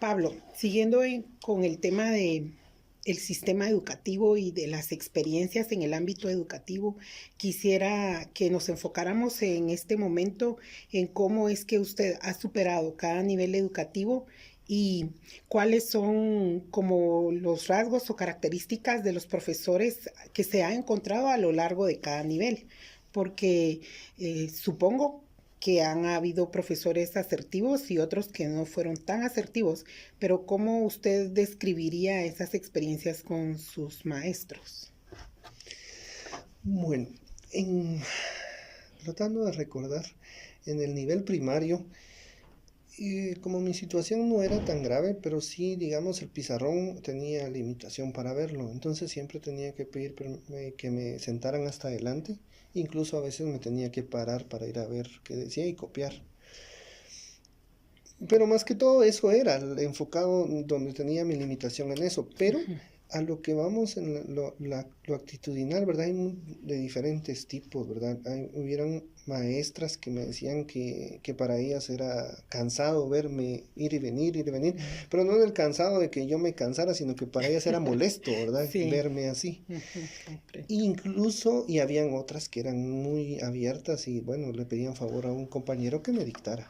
Pablo, siguiendo con el tema de el sistema educativo y de las experiencias en el ámbito educativo, quisiera que nos enfocáramos en este momento en cómo es que usted ha superado cada nivel educativo y cuáles son como los rasgos o características de los profesores que se ha encontrado a lo largo de cada nivel, porque supongo que han habido profesores asertivos y otros que no fueron tan asertivos, pero ¿cómo usted describiría esas experiencias con sus maestros? Bueno, en, tratando de recordar, en el nivel primario, como mi situación no era tan grave, pero sí, digamos, el pizarrón tenía limitación para verlo, entonces siempre tenía que pedir que me sentaran hasta adelante, incluso a veces me tenía que parar para ir a ver qué decía y copiar. Pero más que todo eso era enfocado donde tenía mi limitación en eso, pero a lo que vamos en lo actitudinal, ¿verdad? Hay de diferentes tipos, ¿verdad? Hubieron maestras que me decían que para ellas era cansado verme ir y venir, pero no en el cansado de que yo me cansara, sino que para ellas era molesto, ¿verdad? Sí. Verme así. Comprendo. Incluso, y habían otras que eran muy abiertas y bueno, le pedían favor a un compañero que me dictara.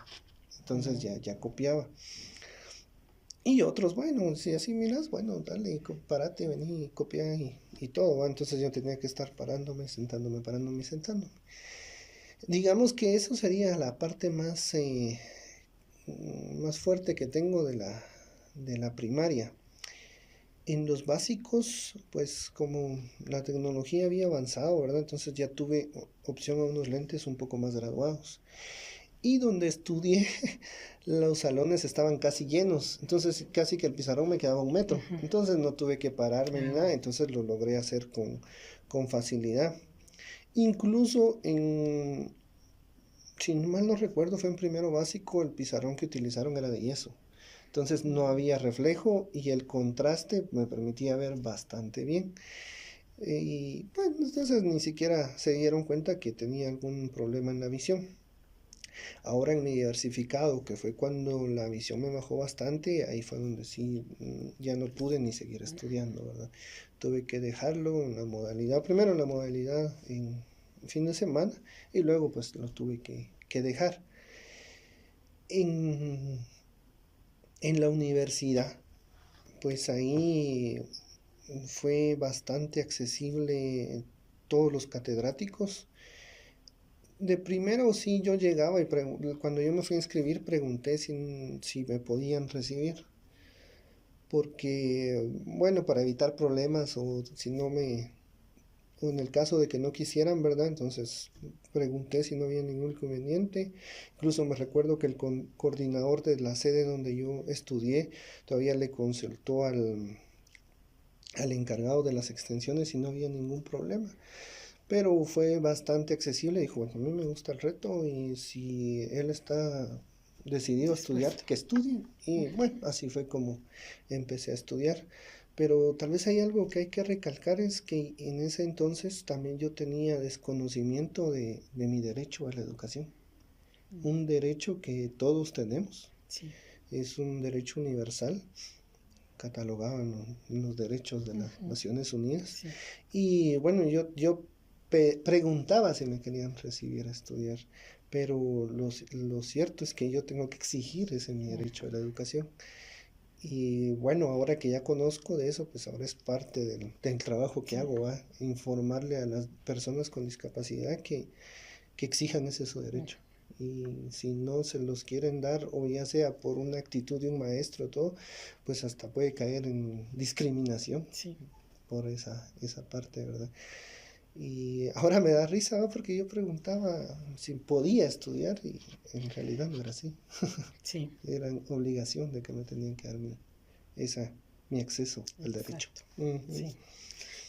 Entonces ya copiaba. Y otros, bueno, si así miras, bueno, dale, parate, vení, copia y todo, ¿va? Entonces yo tenía que estar parándome, sentándome, parándome, sentándome. Digamos que eso sería la parte más fuerte que tengo de la primaria. En los básicos, pues como la tecnología había avanzado, ¿verdad? Entonces ya tuve opción a unos lentes un poco más graduados. Y donde estudié, los salones estaban casi llenos, entonces casi que el pizarrón me quedaba 1 metro, entonces no tuve que pararme ni nada, entonces lo logré hacer con facilidad. Incluso si mal no recuerdo, fue en primero básico, el pizarrón que utilizaron era de yeso, entonces no había reflejo y el contraste me permitía ver bastante bien. Y bueno, entonces ni siquiera se dieron cuenta que tenía algún problema en la visión. Ahora en mi diversificado, que fue cuando la visión me bajó bastante, ahí fue donde sí ya no pude ni seguir estudiando, ¿verdad? Tuve que dejarlo en la modalidad, primero en la modalidad en fin de semana y luego pues lo tuve que dejar. En, en la universidad, pues ahí fue bastante accesible todos los catedráticos. De primero sí yo llegaba y cuando yo me fui a inscribir pregunté si me podían recibir, porque bueno, para evitar problemas o si no o en el caso de que no quisieran, ¿verdad? Entonces pregunté si no había ningún inconveniente. Incluso me recuerdo que el coordinador de la sede donde yo estudié todavía le consultó al encargado de las extensiones y no había ningún problema. Pero fue bastante accesible, dijo, bueno, a mí me gusta el reto y si él está decidido a estudiar, que estudie. Y bueno, así fue como empecé a estudiar. Pero tal vez hay algo que hay que recalcar, es que en ese entonces también yo tenía desconocimiento de mi derecho a la educación. Un derecho que todos tenemos. Sí. Es un derecho universal catalogado en los derechos de las Naciones Unidas. Sí. Y bueno, yo preguntaba si me querían recibir a estudiar, pero lo cierto es que yo tengo que exigir ese mi derecho a la educación. Y bueno, ahora que ya conozco de eso, pues ahora es parte del trabajo que hago, ¿va? Informarle a las personas con discapacidad que exijan ese su derecho. Y si no se los quieren dar, o ya sea por una actitud de un maestro o todo, pues hasta puede caer en discriminación por esa parte, ¿verdad? Y ahora me da risa, ¿no? Porque yo preguntaba si podía estudiar y en realidad no era así. Sí. Era obligación de que me tenían que dar mi acceso al derecho. Sí.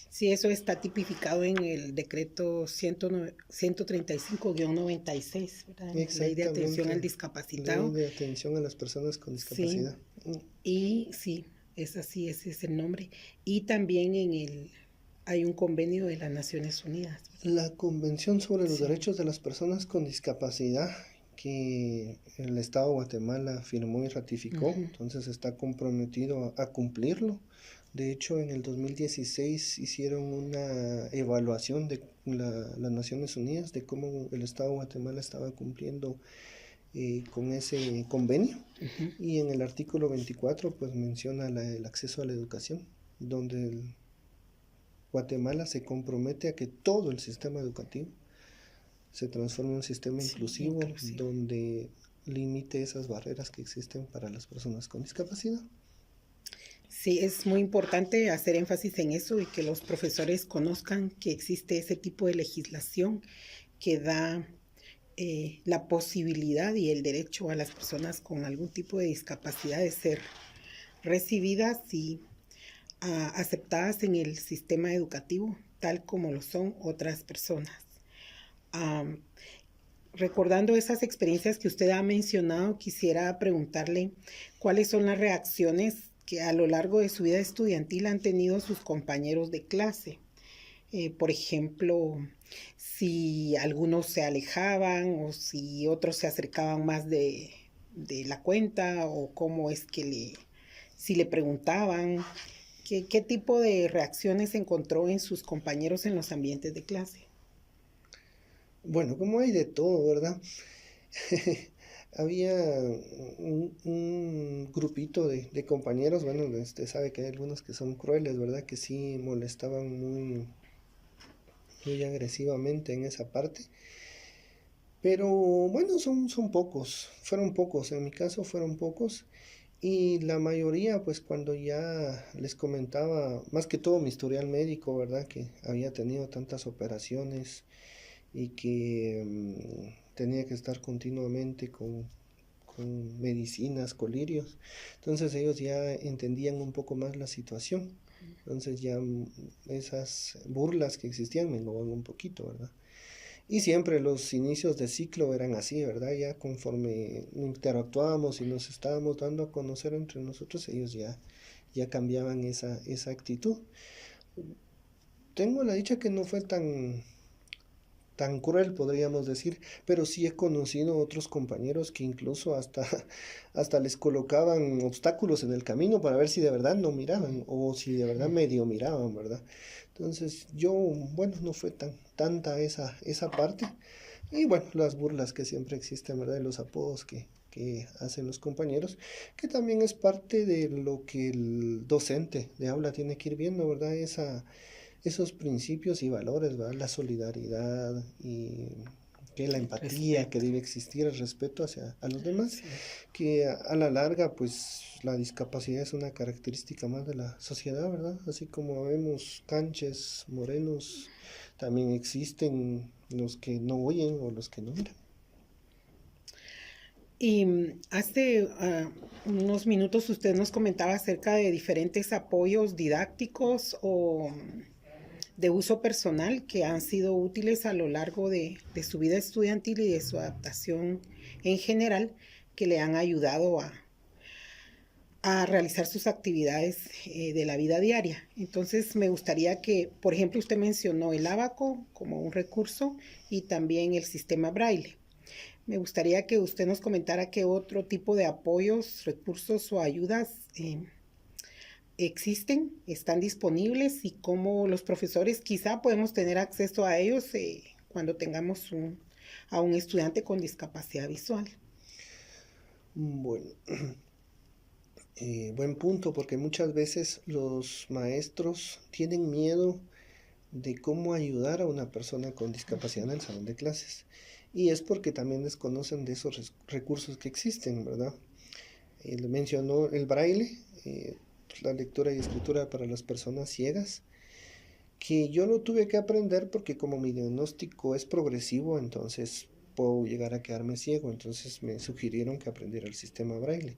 Sí, eso está tipificado en el decreto 135-96, ¿verdad? Ley de atención al discapacitado. Ley de atención a las personas con discapacidad. Sí. Y sí, es así, ese es el nombre. Y también hay un convenio de las Naciones Unidas, ¿verdad? La Convención sobre los Derechos de las Personas con Discapacidad, que el Estado de Guatemala firmó y ratificó, Ujú. entonces está comprometido a cumplirlo. De hecho, en el 2016 hicieron una evaluación de las Naciones Unidas de cómo el Estado de Guatemala estaba cumpliendo con ese convenio. Y en el artículo 24 pues menciona el acceso a la educación, donde Guatemala se compromete a que todo el sistema educativo se transforme en un sistema Sí, inclusivo inclusive. donde limite esas barreras que existen para las personas con discapacidad. Sí, es muy importante hacer énfasis en eso y que los profesores conozcan que existe ese tipo de legislación que da la posibilidad y el derecho a las personas con algún tipo de discapacidad de ser recibidas y aceptadas en el sistema educativo, tal como lo son otras personas. Um, Recordando esas experiencias que usted ha mencionado, quisiera preguntarle cuáles son las reacciones que a lo largo de su vida estudiantil han tenido sus compañeros de clase. Por ejemplo, si algunos se alejaban o si otros se acercaban más de la cuenta o cómo es que si le preguntaban, qué tipo de reacciones encontró en sus compañeros en los ambientes de clase. Bueno, como hay de todo, ¿verdad? Había un grupito de compañeros, bueno, usted sabe que hay algunos que son crueles, ¿verdad? Que sí molestaban muy agresivamente en esa parte. Pero bueno, son pocos, fueron pocos, en mi caso fueron pocos. Y la mayoría, pues cuando ya les comentaba, más que todo mi historial médico, ¿verdad? Que había tenido tantas operaciones y que tenía que estar continuamente con medicinas, colirios. Entonces ellos ya entendían un poco más la situación. Entonces ya esas burlas que existían me engloban un poquito, ¿verdad? Y siempre los inicios de ciclo eran así, ¿verdad? Ya conforme interactuábamos y nos estábamos dando a conocer entre nosotros, ellos ya cambiaban esa actitud. Tengo la dicha que no fue tan cruel, podríamos decir, pero sí he conocido otros compañeros que incluso hasta les colocaban obstáculos en el camino para ver si de verdad no miraban o si de verdad medio miraban, ¿verdad? Entonces yo, bueno, no fue tanta esa parte. Y bueno, las burlas que siempre existen, ¿verdad? Y los apodos que hacen los compañeros, que también es parte de lo que el docente de aula tiene que ir viendo, ¿verdad? Esos principios y valores, ¿verdad? La solidaridad y que la empatía que Respeto. debe existir, el respeto hacia a los demás, Sí. que a la larga, pues la discapacidad es una característica más de la sociedad, ¿verdad? Así como vemos canches, morenos, también existen los que no oyen o los que no miran. Y hace unos minutos usted nos comentaba acerca de diferentes apoyos didácticos o de uso personal que han sido útiles a lo largo de su vida estudiantil y de su adaptación en general, que le han ayudado a realizar sus actividades de la vida diaria. Entonces me gustaría que, por ejemplo, usted mencionó el abaco como un recurso y también el sistema braille. Me gustaría que usted nos comentara qué otro tipo de apoyos, recursos o ayudas existen, están disponibles y cómo los profesores quizá podemos tener acceso a ellos cuando tengamos a un estudiante con discapacidad visual. Bueno, buen punto, porque muchas veces los maestros tienen miedo de cómo ayudar a una persona con discapacidad en el salón de clases. Y es porque también desconocen de esos recursos que existen, ¿verdad? Él mencionó el braille, la lectura y escritura para las personas ciegas, que yo no tuve que aprender porque como mi diagnóstico es progresivo, entonces puedo llegar a quedarme ciego, entonces me sugirieron que aprendiera el sistema braille.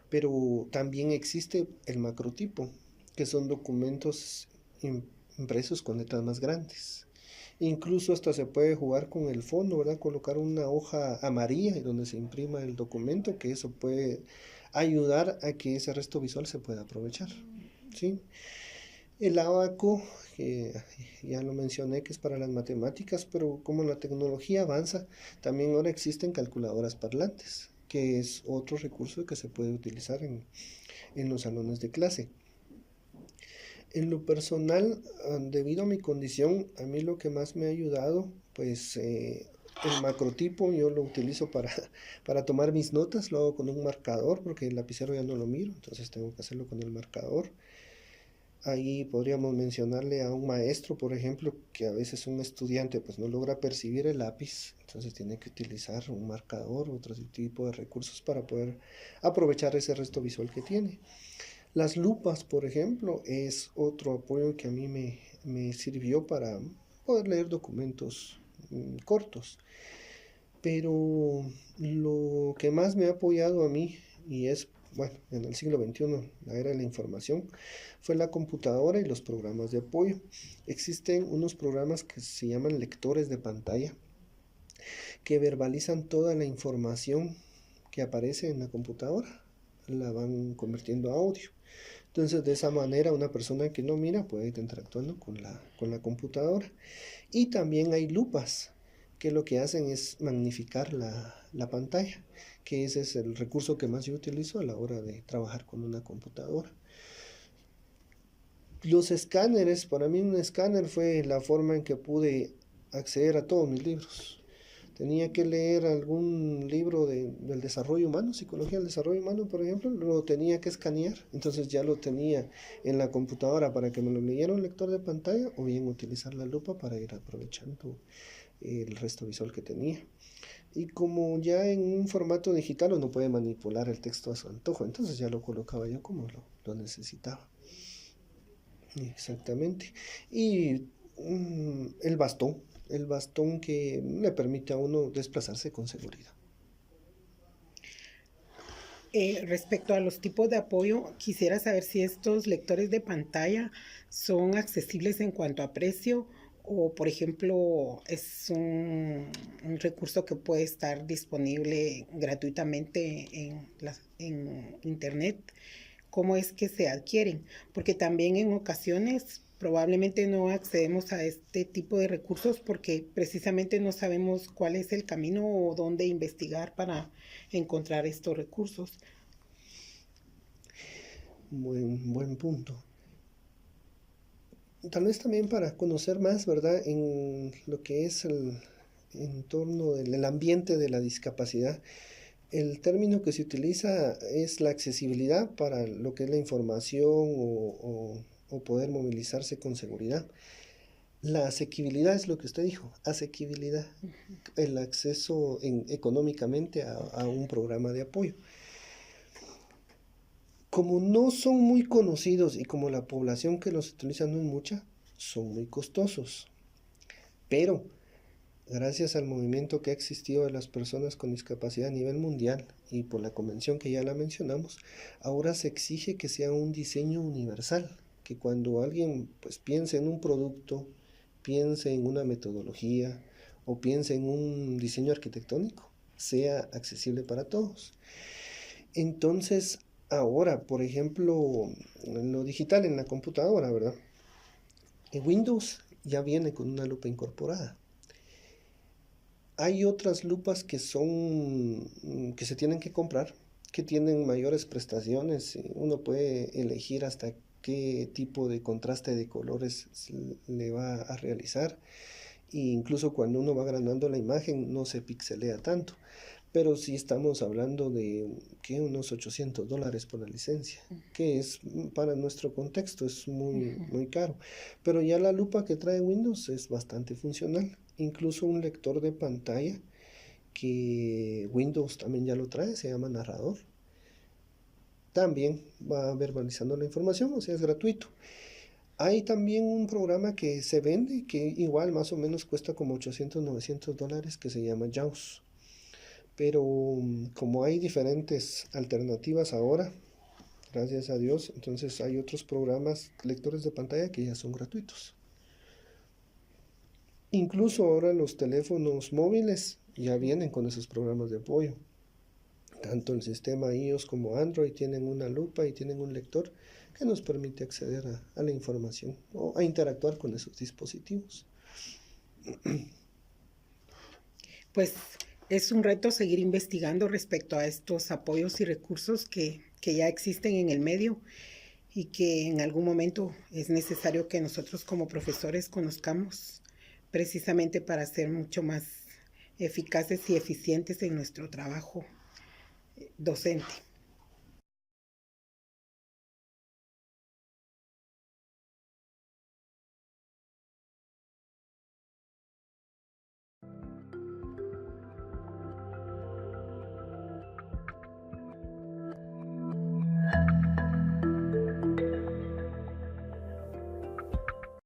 Pero también existe el macrotipo, que son documentos impresos con letras más grandes. Incluso hasta se puede jugar con el fondo, ¿verdad? Colocar una hoja amarilla donde se imprima el documento, que eso puede ayudar a que ese resto visual se pueda aprovechar, ¿sí? El ábaco, que ya lo mencioné, que es para las matemáticas, pero como la tecnología avanza, también ahora existen calculadoras parlantes, que es otro recurso que se puede utilizar en los salones de clase. En lo personal, debido a mi condición, a mí lo que más me ha ayudado, pues el macrotipo yo lo utilizo para tomar mis notas, lo hago con un marcador, porque el lapicero ya no lo miro, entonces tengo que hacerlo con el marcador. Ahí podríamos mencionarle a un maestro, por ejemplo, que a veces un estudiante pues no logra percibir el lápiz, entonces tiene que utilizar un marcador u otro tipo de recursos para poder aprovechar ese resto visual que tiene. Las lupas, por ejemplo, es otro apoyo que a mí me sirvió para poder leer documentos cortos. Pero lo que más me ha apoyado a mí, y es, bueno, en el siglo XXI, la era de la información, fue la computadora y los programas de apoyo. Existen unos programas que se llaman lectores de pantalla, que verbalizan toda la información que aparece en la computadora, la van convirtiendo a audio. Entonces, de esa manera, una persona que no mira puede ir interactuando con la computadora. Y también hay lupas, que lo que hacen es magnificar la pantalla, que ese es el recurso que más yo utilizo a la hora de trabajar con una computadora. Los escáneres, para mí un escáner fue la forma en que pude acceder a todos mis libros. Tenía que leer algún libro del desarrollo humano, psicología del desarrollo humano, por ejemplo, lo tenía que escanear, entonces ya lo tenía en la computadora para que me lo leyera un lector de pantalla o bien utilizar la lupa para ir aprovechando el resto visual que tenía. Y como ya en un formato digital uno puede manipular el texto a su antojo, entonces ya lo colocaba yo como lo necesitaba. Exactamente. Y el bastón que le permite a uno desplazarse con seguridad. Respecto a los tipos de apoyo, quisiera saber si estos lectores de pantalla son accesibles en cuanto a precio o, por ejemplo, es un recurso que puede estar disponible gratuitamente en Internet. ¿Cómo es que se adquieren? Porque también en ocasiones probablemente no accedemos a este tipo de recursos porque precisamente no sabemos cuál es el camino o dónde investigar para encontrar estos recursos. Buen punto. Tal vez también para conocer más, ¿verdad? En lo que es el entorno del ambiente de la discapacidad. El término que se utiliza es la accesibilidad para lo que es la información o poder movilizarse con seguridad. La asequibilidad es lo que usted dijo, asequibilidad, el acceso económicamente a un programa de apoyo. Como no son muy conocidos y como la población que los utiliza no es mucha, son muy costosos. Pero gracias al movimiento que ha existido de las personas con discapacidad a nivel mundial y por la convención que ya la mencionamos, ahora se exige que sea un diseño universal, que cuando alguien pues piense en un producto, piense en una metodología o piense en un diseño arquitectónico, sea accesible para todos. Entonces, ahora, por ejemplo, en lo digital en la computadora, ¿verdad? En Windows ya viene con una lupa incorporada. Hay otras lupas que que se tienen que comprar, que tienen mayores prestaciones. Uno puede elegir hasta qué tipo de contraste de colores le va a realizar. E incluso cuando uno va agrandando la imagen no se pixelea tanto. Pero sí estamos hablando de que unos $800 por la licencia, que es para nuestro contexto es muy caro. Pero ya la lupa que trae Windows es bastante funcional. Incluso un lector de pantalla que Windows también ya lo trae, se llama narrador. También va verbalizando la información, o sea, es gratuito. Hay también un programa que se vende, que igual más o menos cuesta como $800, $900, que se llama JAWS. Pero como hay diferentes alternativas ahora, gracias a Dios, entonces hay otros programas, lectores de pantalla que ya son gratuitos. Incluso ahora los teléfonos móviles ya vienen con esos programas de apoyo. Tanto el sistema iOS como Android tienen una lupa y tienen un lector que nos permite acceder a la información o a interactuar con esos dispositivos. Pues es un reto seguir investigando respecto a estos apoyos y recursos que ya existen en el medio y que en algún momento es necesario que nosotros como profesores conozcamos precisamente para ser mucho más eficaces y eficientes en nuestro trabajo docente.